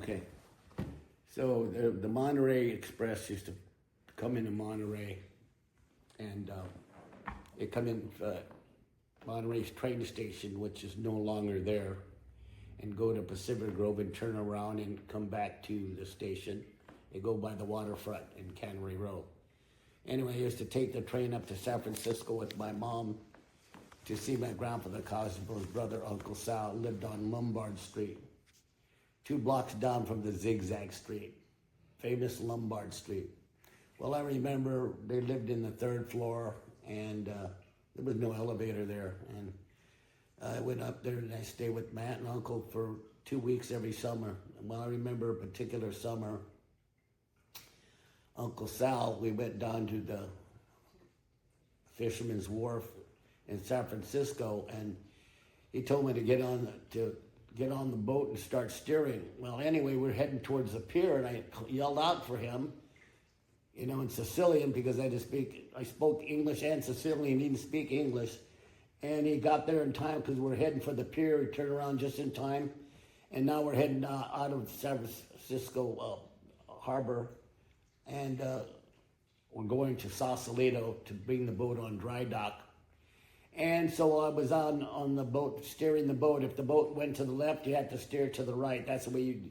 Okay. So the Monterey Express used to come into Monterey, and it come in Monterey's train station, which is no longer there, and go to Pacific Grove and turn around and come back to the station. They go by the waterfront in Cannery Row. Anyway, I used to take the train up to San Francisco with my mom to see my grandfather Cosimo's brother, Uncle Sal, lived on Lombard Street, 2 blocks down from the Zigzag Street, famous Lombard Street. Well, I remember they lived in the 3rd floor, and there was no elevator there. And I went up there and I stayed with my aunt and uncle for 2 weeks every summer. And well, I remember a particular summer, Uncle Sal, we went down to the Fisherman's Wharf in San Francisco, and he told me to get on the boat and start steering. Well, anyway, we're heading towards the pier, and I yelled out for him, in Sicilian, because I spoke English and Sicilian. He didn't speak English, and he got there in time because we're heading for the pier. He turned around just in time, and now we're heading out of San Francisco harbor, and we're going to Sausalito to bring the boat on dry dock. And so I was on the boat, steering the boat. If the boat went to the left, you had to steer to the right. That's the way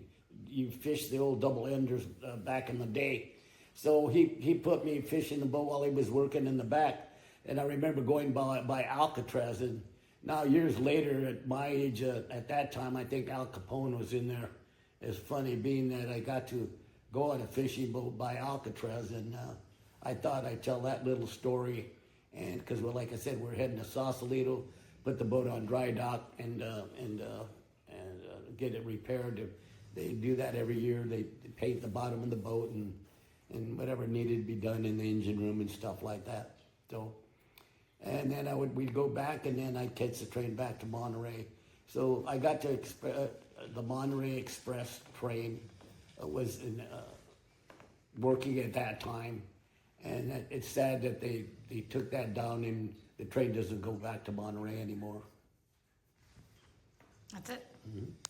you fished the old double enders back in the day. So he put me fishing the boat while he was working in the back. And I remember going by Alcatraz. And now years later, at my age, at that time, I think Al Capone was in there. It's funny being that I got to go on a fishing boat by Alcatraz. And I thought I'd tell that little story. And because, well, like I said, we're heading to Sausalito, put the boat on dry dock, and get it repaired. They do that every year. They paint the bottom of the boat and whatever needed to be done in the engine room and stuff like that. So, and then we'd go back, and then I'd catch the train back to Monterey. So I got to the Monterey Express train was working at that time. And it's sad that they took that down, and the train doesn't go back to Monterey anymore. That's it. Mm-hmm.